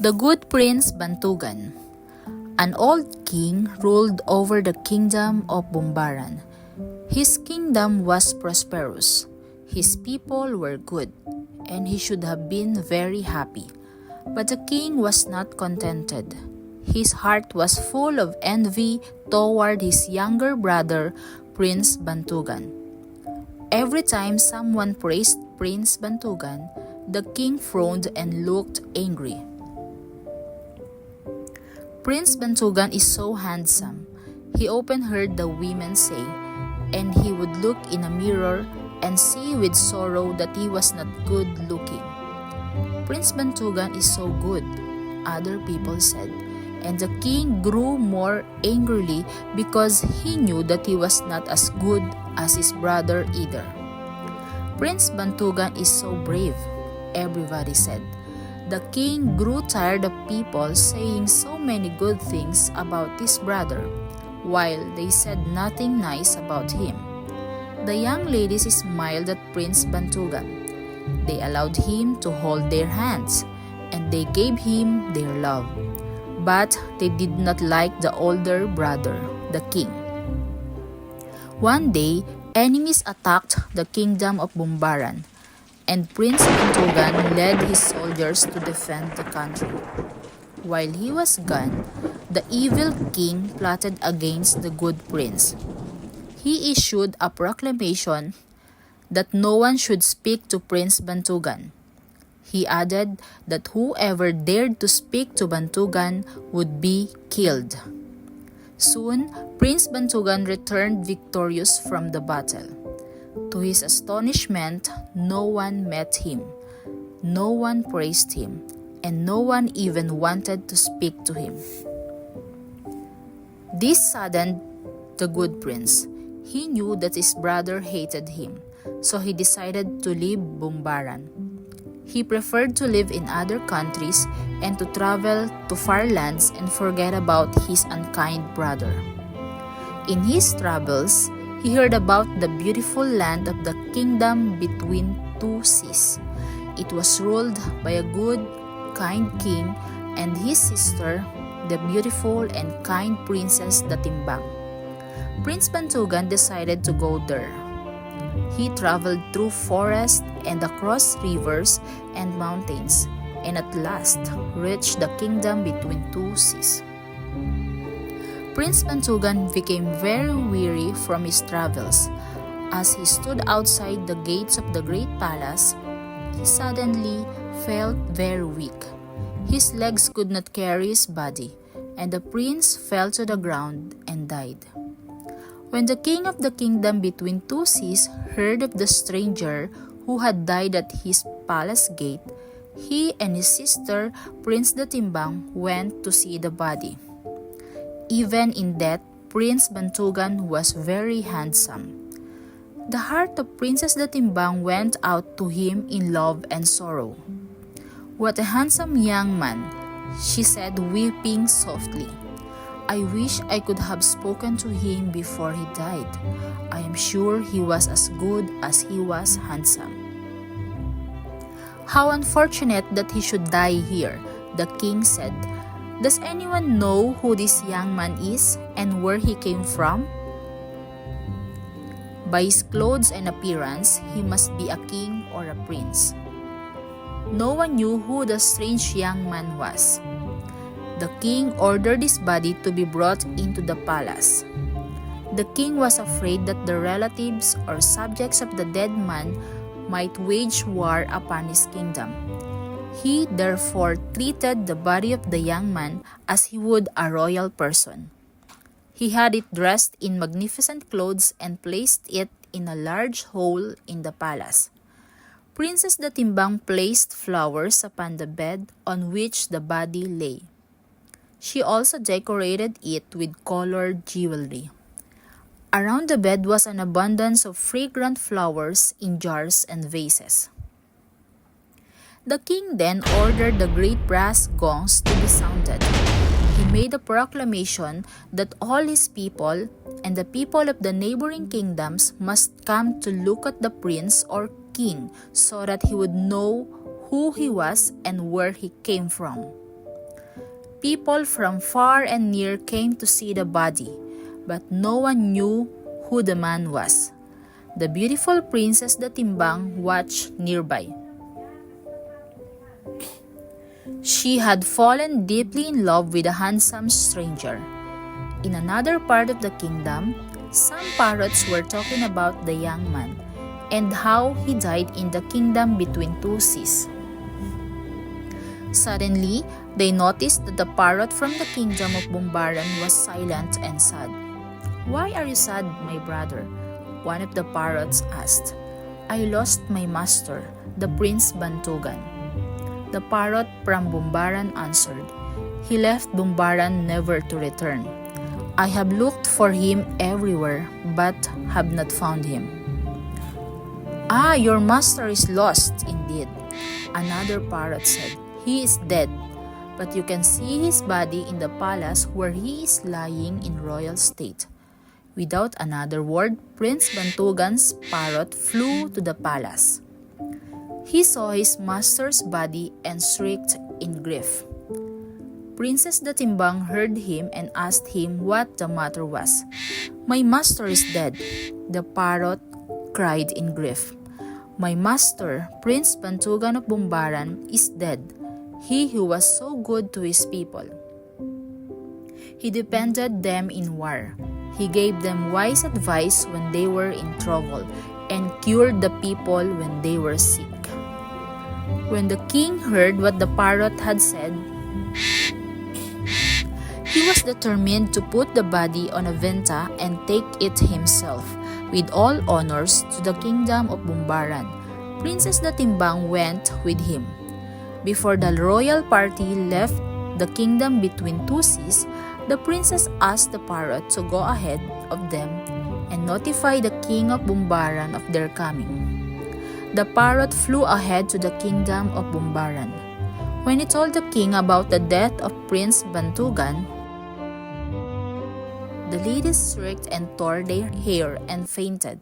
The Good Prince Bantugan. An old king ruled over the kingdom of Bumbaran. His kingdom was prosperous. His people were good, and he should have been very happy. But the king was not contented. His heart was full of envy toward his younger brother, Prince Bantugan. Every time someone praised Prince Bantugan, the king frowned and looked angry. Prince Bantugan is so handsome, he often heard the women say, and he would look in a mirror and see with sorrow that he was not good looking. Prince Bantugan is so good, other people said, and the king grew more angrily because he knew that he was not as good as his brother either. Prince Bantugan is so brave, everybody said. The king grew tired of people saying so many good things about his brother, while they said nothing nice about him. The young ladies smiled at Prince Bantugan. They allowed him to hold their hands, and they gave him their love. But they did not like the older brother, the king. One day, enemies attacked the kingdom of Bumbaran, and Prince Bantugan led his soldiers to defend the country. While he was gone, the evil king plotted against the good prince. He issued a proclamation that no one should speak to Prince Bantugan. He added that whoever dared to speak to Bantugan would be killed. Soon, Prince Bantugan returned victorious from the battle. To his astonishment, no one met him, no one praised him, and no one even wanted to speak to him. This saddened the good prince. He knew that his brother hated him, so he decided to leave Bumbaran. He preferred to live in other countries and to travel to far lands and forget about his unkind brother. In his travels, he heard about the beautiful land of the kingdom between two seas. It was ruled by a good, kind king and his sister, the beautiful and kind Princess Datimbang. Prince Bantugan decided to go there. He traveled through forests and across rivers and mountains, and at last reached the kingdom between two seas. Prince Bantugan became very weary from his travels. As he stood outside the gates of the great palace, he suddenly felt very weak. His legs could not carry his body, and the prince fell to the ground and died. When the king of the kingdom between two seas heard of the stranger who had died at his palace gate, he and his sister, Prince Datimbang, went to see the body. Even in death, Prince Bantugan was very handsome. The heart of Princess Datimbang went out to him in love and sorrow. "What a handsome young man," she said, weeping softly. "I wish I could have spoken to him before he died. I am sure he was as good as he was handsome." "How unfortunate that he should die here," the king said. "Does anyone know who this young man is and where he came from?" By his clothes and appearance, he must be a king or a prince. No one knew who the strange young man was. The king ordered his body to be brought into the palace. The king was afraid that the relatives or subjects of the dead man might wage war upon his kingdom. He therefore treated the body of the young man as he would a royal person. He had it dressed in magnificent clothes and placed it in a large hall in the palace. Princess Datimbang placed flowers upon the bed on which the body lay. She also decorated it with colored jewelry. Around the bed was an abundance of fragrant flowers in jars and vases. The king then ordered the great brass gongs to be sounded. He made a proclamation that all his people and the people of the neighboring kingdoms must come to look at the prince or king so that he would know who he was and where he came from. People from far and near came to see the body, but no one knew who the man was. The beautiful Princess Datimbang watched nearby. She had fallen deeply in love with a handsome stranger. In another part of the kingdom, some parrots were talking about the young man and how he died in the kingdom between two seas. Suddenly, they noticed that the parrot from the kingdom of Bumbaran was silent and sad. "Why are you sad, my brother?" one of the parrots asked. "I lost my master, the Prince Bantugan." The parrot from Bumbaran answered, "He left Bumbaran never to return. I have looked for him everywhere, but have not found him." "Ah, your master is lost indeed," another parrot said. "He is dead, but you can see his body in the palace where he is lying in royal state." Without another word, Prince Bantugan's parrot flew to the palace. He saw his master's body and shrieked in grief. Princess Datimbang heard him and asked him what the matter was. "My master is dead," the parrot cried in grief. "My master, Prince Bantugan of Bumbaran, is dead. He who was so good to his people. He defended them in war. He gave them wise advice when they were in trouble and cured the people when they were sick." When the king heard what the parrot had said, he was determined to put the body on a venta and take it himself, with all honors, to the kingdom of Bumbaran. Princess Datimbang went with him. Before the royal party left the kingdom between two seas, the princess asked the parrot to go ahead of them and notify the king of Bumbaran of their coming. The parrot flew ahead to the kingdom of Bumbaran. When it told the king about the death of Prince Bantugan, the ladies shrieked and tore their hair and fainted.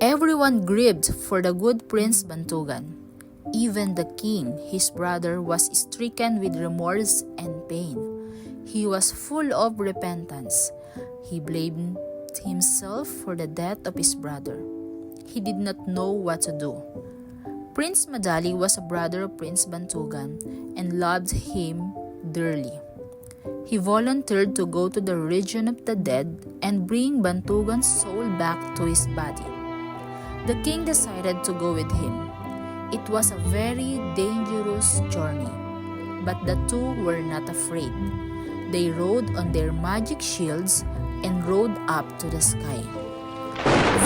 Everyone grieved for the good Prince Bantugan. Even the king, his brother, was stricken with remorse and pain. He was full of repentance. He blamed himself for the death of his brother. He did not know what to do. Prince Madali was a brother of Prince Bantugan and loved him dearly. He volunteered to go to the region of the dead and bring Bantugan's soul back to his body. The king decided to go with him. It was a very dangerous journey, but the two were not afraid. They rode on their magic shields and rode up to the sky.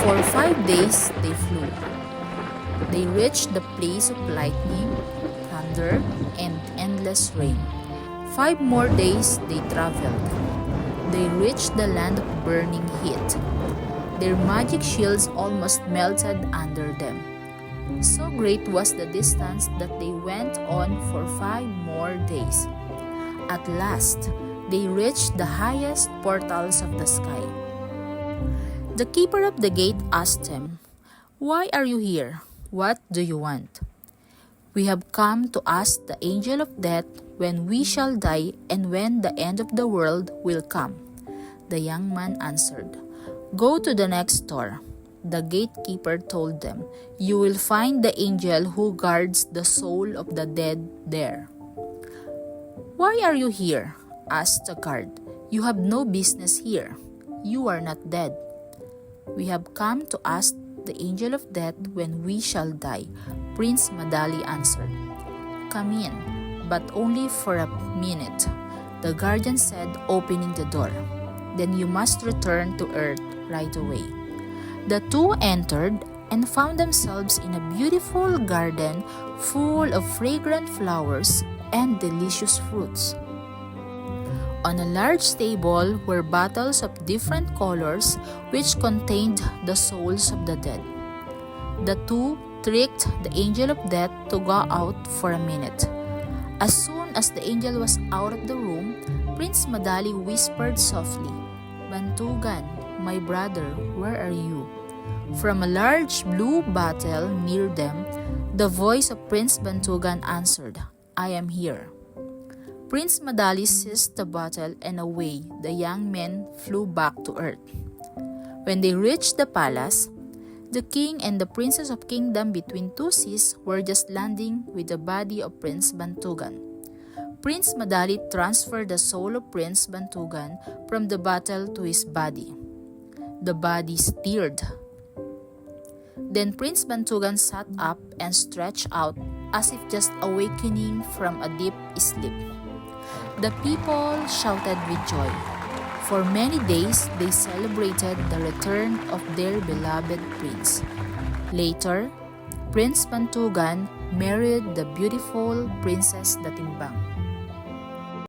For 5 days they flew. They reached the place of lightning, thunder, and endless rain. 5 more days they traveled. They reached the land of burning heat. Their magic shields almost melted under them. So great was the distance that they went on for 5 more days. At last, they reached the highest portals of the sky. The keeper of the gate asked them, "Why are you here? What do you want?" "We have come to ask the angel of death when we shall die and when the end of the world will come," the young man answered. "Go to the next door," the gatekeeper told them. "You will find the angel who guards the soul of the dead there." "Why are you here?" asked the guard. "You have no business here. You are not dead." "We have come to ask the angel of death when we shall die," Prince Madali answered. "Come in, but only for a minute," the guardian said, opening the door. "Then you must return to earth right away." The two entered and found themselves in a beautiful garden full of fragrant flowers and delicious fruits. On a large table were bottles of different colors which contained the souls of the dead. The two tricked the angel of death to go out for a minute. As soon as the angel was out of the room, Prince Madali whispered softly, "Bantugan, my brother, where are you?" From a large blue bottle near them, the voice of Prince Bantugan answered, "I am here." Prince Madali seized the bottle and away the young men flew back to earth. When they reached the palace, the king and the princess of kingdom between two seas were just landing with the body of Prince Bantugan. Prince Madali transferred the soul of Prince Bantugan from the bottle to his body. The body stirred. Then Prince Bantugan sat up and stretched out as if just awakening from a deep sleep. The people shouted with joy. For many days, they celebrated the return of their beloved prince. Later, Prince Bantugan married the beautiful Princess Datimbang.